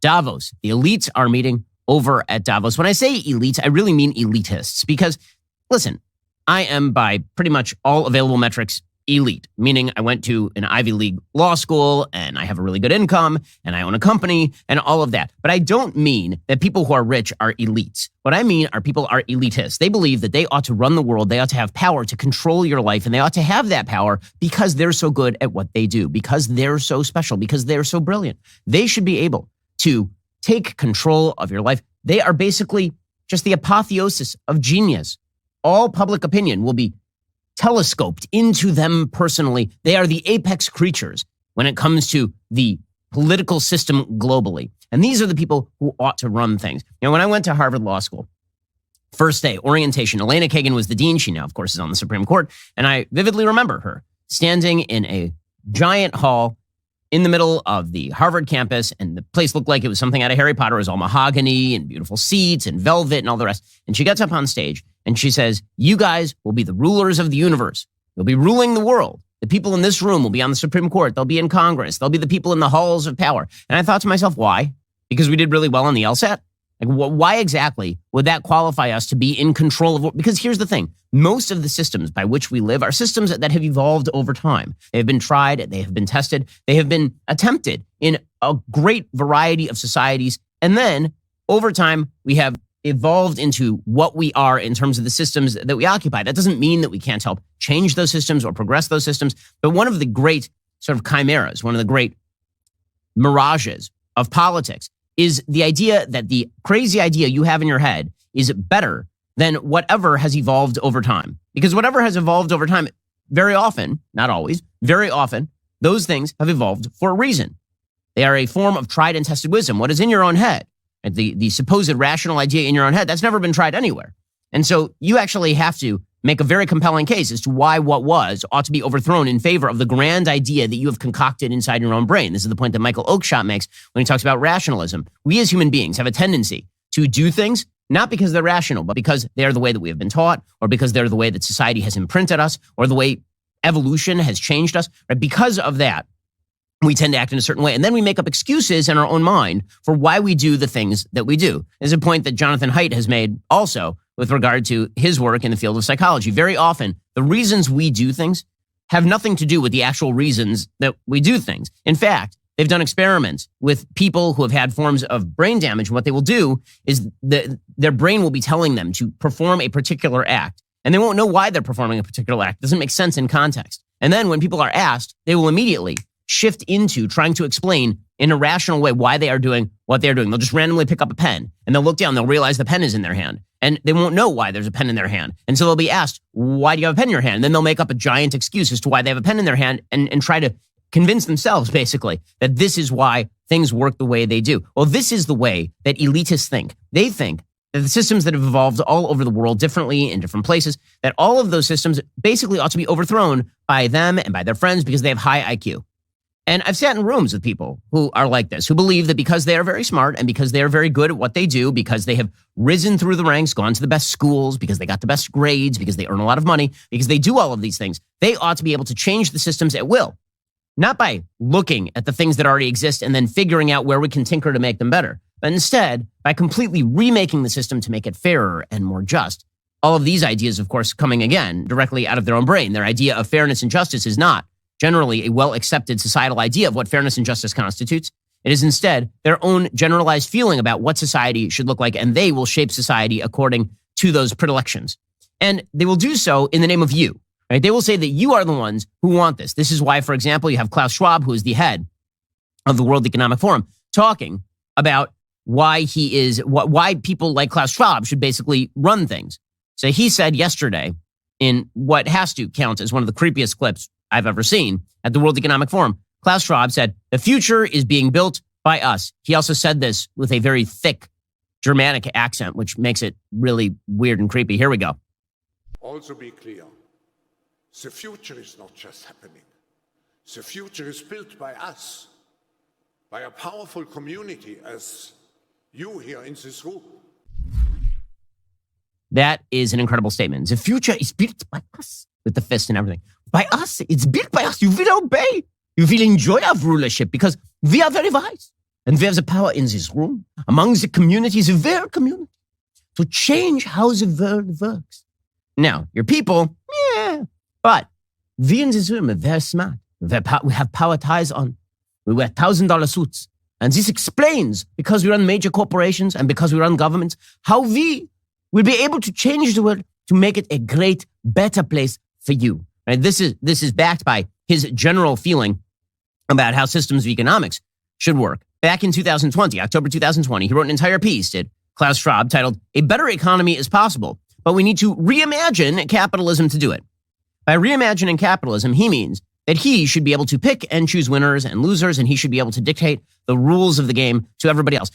Davos. The elites are meeting over at Davos. When I say elites, I really mean elitists because, listen, I am by pretty much all available metrics elite, meaning I went to an Ivy League law school and I have a really good income and I own a company and all of that. But I don't mean that people who are rich are elites. What I mean are people are elitists. They believe that they ought to run the world. They ought to have power to control your life, and they ought to have that power because they're so good at what they do, because they're so special, because they're so brilliant. They should be able to take control of your life. They are basically just the apotheosis of genius. All public opinion will be telescoped into them personally. They are the apex creatures when it comes to the political system globally. And these are the people who ought to run things. You know, when I went to Harvard Law School, first day, orientation, Elena Kagan was the dean. She now, of course, is on the Supreme Court. And I vividly remember her standing in a giant hall in the middle of the Harvard campus, and the place looked like it was something out of Harry Potter. It was all mahogany and beautiful seats and velvet and all the rest. And she gets up on stage and she says, "You guys will be the rulers of the universe. You'll be ruling the world. The people in this room will be on the Supreme Court. They'll be in Congress. They'll be the people in the halls of power." And I thought to myself, why? Because we did really well on the LSAT? Like, why exactly would that qualify us to be in control of? Because here's the thing. Most of the systems by which we live are systems that have evolved over time. They have been tried. They have been tested. They have been attempted in a great variety of societies. And then over time, we have evolved into what we are in terms of the systems that we occupy. That doesn't mean that we can't help change those systems or progress those systems. But one of the great sort of chimeras, one of the great mirages of politics is the idea that the crazy idea you have in your head is better than whatever has evolved over time. Because whatever has evolved over time, very often, not always, very often, those things have evolved for a reason. They are a form of tried and tested wisdom. What is in your own head, the supposed rational idea in your own head, that's never been tried anywhere. And so you actually have to make a very compelling case as to why what was ought to be overthrown in favor of the grand idea that you have concocted inside your own brain. This is the point that Michael Oakeshott makes when he talks about rationalism. We as human beings have a tendency to do things not because they're rational, but because they are the way that we have been taught, or because they're the way that society has imprinted us, or the way evolution has changed us. Right? Because of that, we tend to act in a certain way. And then we make up excuses in our own mind for why we do the things that we do. There's a point that Jonathan Haidt has made also with regard to his work in the field of psychology. Very often, the reasons we do things have nothing to do with the actual reasons that we do things. In fact, they've done experiments with people who have had forms of brain damage. What they will do is their brain will be telling them to perform a particular act, and they won't know why they're performing a particular act. It doesn't make sense in context. And then when people are asked, they will immediately shift into trying to explain in a rational way why they are doing what they're doing. They'll just randomly pick up a pen, and they'll look down, they'll realize the pen is in their hand, and they won't know why there's a pen in their hand. And so they'll be asked, "Why do you have a pen in your hand?" And then they'll make up a giant excuse as to why they have a pen in their hand and try to convince themselves, basically, that this is why things work the way they do. Well, this is the way that elitists think. They think that the systems that have evolved all over the world differently in different places, that all of those systems basically ought to be overthrown by them and by their friends because they have high IQ. And I've sat in rooms with people who are like this, who believe that because they are very smart and because they are very good at what they do, because they have risen through the ranks, gone to the best schools, because they got the best grades, because they earn a lot of money, because they do all of these things, they ought to be able to change the systems at will. Not by looking at the things that already exist and then figuring out where we can tinker to make them better, but instead by completely remaking the system to make it fairer and more just. All of these ideas, of course, coming again directly out of their own brain. Their idea of fairness and justice is not generally a well-accepted societal idea of what fairness and justice constitutes. It is instead their own generalized feeling about what society should look like, and they will shape society according to those predilections. And they will do so in the name of you. Right? They will say that you are the ones who want this. This is why, for example, you have Klaus Schwab, who is the head of the World Economic Forum, talking about why people like Klaus Schwab should basically run things. So he said yesterday, in what has to count as one of the creepiest clips I've ever seen at the World Economic Forum, Klaus Schwab said, "The future is being built by us." He also said this with a very thick Germanic accent, which makes it really weird and creepy. Here we go. Also be clear. The future is not just happening. The future is built by us, by a powerful community as you here in this room. That is an incredible statement. The future is built by us, with the fist and everything. By us. It's built by us. You will obey. You will enjoy our rulership because we are very wise. And we have the power in this room, among the communities, their community, to change how the world works. Now, your people, yeah, but we in this room are very smart. We have power ties on. We wear $1,000 suits. And this explains, because we run major corporations and because we run governments, how we will be able to change the world to make it a great, better place for you. Right? This is backed by his general feeling about how systems of economics should work. Back in 2020, October 2020, he wrote an entire piece, did Klaus Schwab, titled, "A Better Economy is Possible, but we need to reimagine capitalism to do it." By reimagining capitalism, he means that he should be able to pick and choose winners and losers, and he should be able to dictate the rules of the game to everybody else.